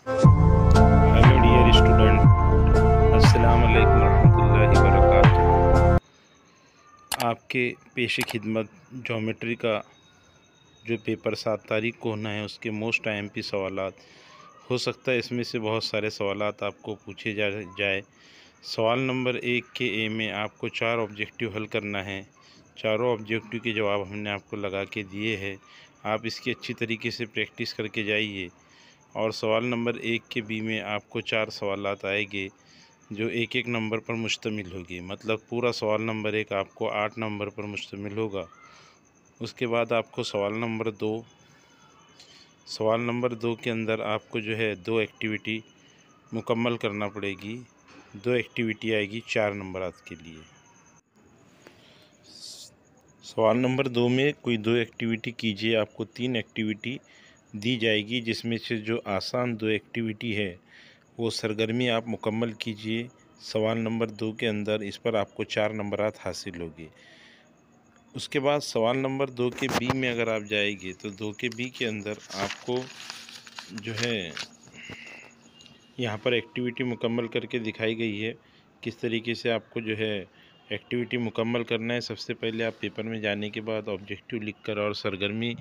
Hello dear student, अस्सलाम वालेकुम रहमतुल्लाहि व बरकातुहू। आपके पेश खिदमत ज्योमेट्री का जो पेपर 7 तारीख को होना है उसके मोस्ट IMP सवालात हो सकता है इसमें से बहुत सारे सवालात आपको पूछे जाए। सवाल नंबर 1 के ए में आपको 4 ऑब्जेक्टिव हल करना है। चारों ऑब्जेक्टिव के जवाब हमने आपको लगा के दिए हैं। आप इसकी अच्छी तरीके से प्रैक्टिस करके जाइए। और सवाल नंबर 1 के बी में आपको 4 सवालात आएंगे जो एक एक नंबर पर मुश्तमिल होगी, मतलब पूरा सवाल नंबर 1 आपको 8 नंबर पर मुश्तमिल होगा। उसके बाद आपको सवाल नंबर 2 के अंदर आपको जो है 2 एक्टिविटी मुकम्मल करना पड़ेगी। 2 एक्टिविटी आएगी 4 नंबरात के लिए। सवाल नंबर 2 में कोई 2 एक्टिविटी कीजिए, आपको 3 एक्टिविटी दी जाएगी जिसमें से जो आसान 2 एक्टिविटी है वो सरगर्मी आप मुकम्मल कीजिए। सवाल नंबर 2 के अंदर इस पर आपको 4 नंबरात हासिल होंगे। उसके बाद सवाल नंबर 2 के बी में अगर आप जाएंगे तो 2 के बी के अंदर आपको जो है यहाँ पर एक्टिविटी मुकम्मल करके दिखाई गई है किस तरीके से आपको जो है एक्टिविटी मुकम्मल करना है। सबसे पहले आप पेपर में जाने के बाद ऑब्जेक्टिव लिखकर और सरगर्मी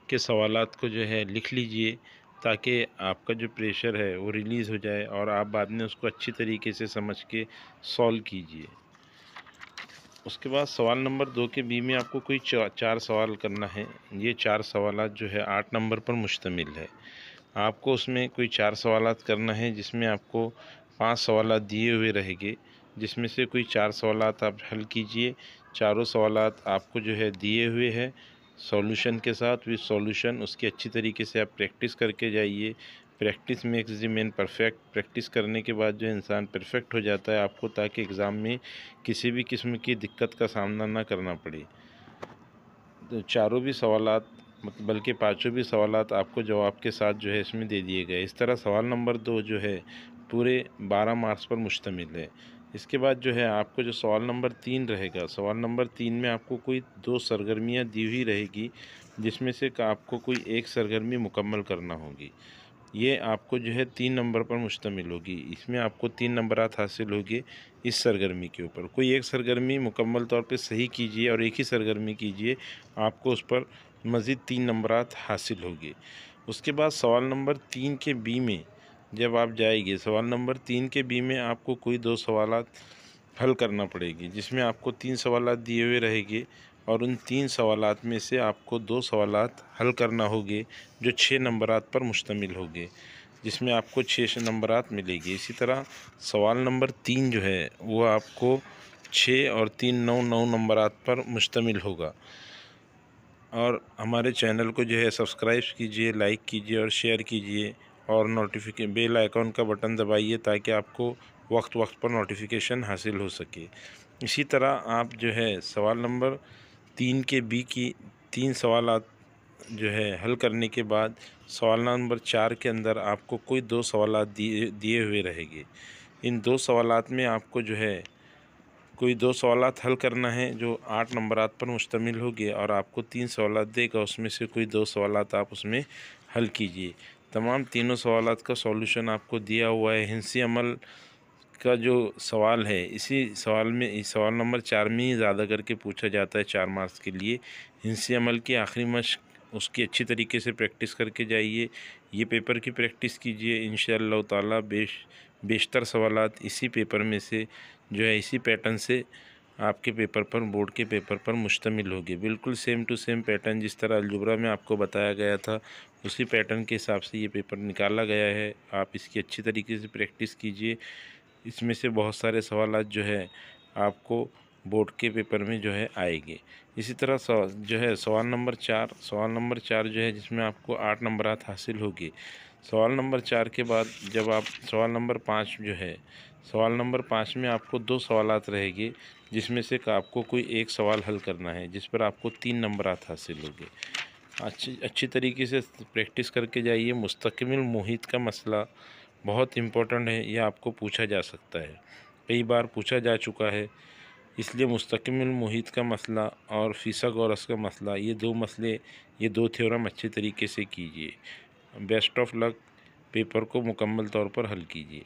के सवालात को जो है लिख लीजिए ताकि आपका जो प्रेशर है वो रिलीज़ हो जाए और आप बाद में उसको अच्छी तरीके से समझ के सॉल्व कीजिए। उसके बाद सवाल नंबर 2 के बी में आपको कोई 4 सवाल करना है। ये 4 सवालात जो है 8 नंबर पर मुश्तमिल है। आपको उसमें कोई 4 सवालात करना है जिसमें आपको 5 सवालात दिए हुए रहेंगे, जिसमें से कोई 4 सवालात आप हल कीजिए। चारों सवालात आपको जो है दिए हुए हैं सॉल्यूशन के साथ, विद सॉल्यूशन उसकी अच्छी तरीके से आप प्रैक्टिस करके जाइए। Practice makes the man perfect. Practice करने के बाद जो इंसान परफेक्ट हो जाता है आपको, ताकि एग्ज़ाम में किसी भी किस्म की दिक्कत का सामना ना करना पड़े। तो चारों भी सवालात बल्कि पाँचों भी सवालात आपको जवाब के साथ जो है इसमें दे दिए गए। इस तरह सवाल नंबर 2 जो है पूरे 12 मार्क्स पर मुश्तमिल है। इसके बाद जो है आपको जो सवाल नंबर 3 रहेगा, सवाल नंबर 3 में आपको कोई 2 सरगर्मियाँ दी हुई रहेगी जिसमें से आपको कोई एक सरगर्मी मुकम्मल करना होगी। ये आपको जो है 3 नंबर पर मुश्तमिल होगी। इसमें आपको 3 नंबरात हासिल होंगे इस सरगर्मी के ऊपर। कोई एक सरगर्मी मुकम्मल तौर पे सही कीजिए और एक ही सरगर्मी कीजिए, आपको उस पर मज़ीद 3 नंबरात हासिल होंगे। उसके बाद सवाल नंबर 3 के बी में जब आप जाएंगे, सवाल नंबर 3 के बी में आपको कोई 2 सवालात हल करना पड़ेगी जिसमें आपको 3 सवालात दिए हुए रहेंगे और उन 3 सवालात में से आपको 2 सवालात हल करना होंगे जो 6 नंबरात पर मुश्तमिल होंगे, जिसमें आपको 6 नंबरात मिलेगी। इसी तरह सवाल नंबर 3 जो है वो आपको 6 और 3 9 नंबरात पर मुश्तमिल होगा। और हमारे चैनल को जो है सब्सक्राइब कीजिए, लाइक कीजिए और शेयर कीजिए और बेल आइकॉन का बटन दबाइए ताकि आपको वक्त वक्त पर नोटिफिकेशन हासिल हो सके। इसी तरह आप जो है सवाल नंबर 3 के बी की 3 सवालात जो है हल करने के बाद सवाल नंबर 4 के अंदर आपको कोई 2 सवालात दिए हुए रहेंगे। इन 2 सवालात में आपको जो है कोई 2 सवालात हल करना है जो 8 नंबरात पर मुश्तमिल होंगे और आपको 3 सवालात देगा, उसमें से कोई 2 सवालात आप उसमें हल कीजिए। तमाम तीनों सवालात का सॉल्यूशन आपको दिया हुआ है। हिंसी अमल का जो सवाल है इसी सवाल में, इस सवाल नंबर 4 में ही ज़्यादा करके पूछा जाता है 4 मार्क्स के लिए। हिंसी अमल की आखिरी मश्क उसकी अच्छी तरीके से प्रैक्टिस करके जाइए। ये पेपर की प्रैक्टिस कीजिए, इंशाअल्लाह ताला बेशतर सवालात इसी पेपर में से जो है इसी पैटर्न से आपके पेपर पर, बोर्ड के पेपर पर मुश्तमिल होगी। बिल्कुल सेम टू सेम पैटर्न जिस तरह अलजेब्रा में आपको बताया गया था उसी पैटर्न के हिसाब से ये पेपर निकाला गया है। आप इसकी अच्छी तरीके से प्रैक्टिस कीजिए। इसमें से बहुत सारे सवालात जो है आपको बोर्ड के पेपर में जो है आएंगे। इसी तरह जो है सवाल नंबर 4 जो है जिसमें आपको 8 नंबरात हासिल होगी। सवाल नंबर 4 के बाद जब आप सवाल नंबर 5 जो है, सवाल नंबर 5 में आपको 2 सवालात रहेंगे जिसमें से आपको कोई एक सवाल हल करना है जिस पर आपको 3 नंबरात हासिल होंगे। अच्छी तरीके से प्रैक्टिस करके जाइए। मुस्तकमिल मुहित का मसला बहुत इम्पोर्टेंट है, यह आपको पूछा जा सकता है, कई बार पूछा जा चुका है। इसलिए मुस्तकमिल मुहित का मसला और फिसागोरस का मसला, ये 2 मसले, ये 2 थ्योरम अच्छे तरीके से कीजिए। Best of luck. पेपर को मुकम्मल तौर पर हल कीजिए।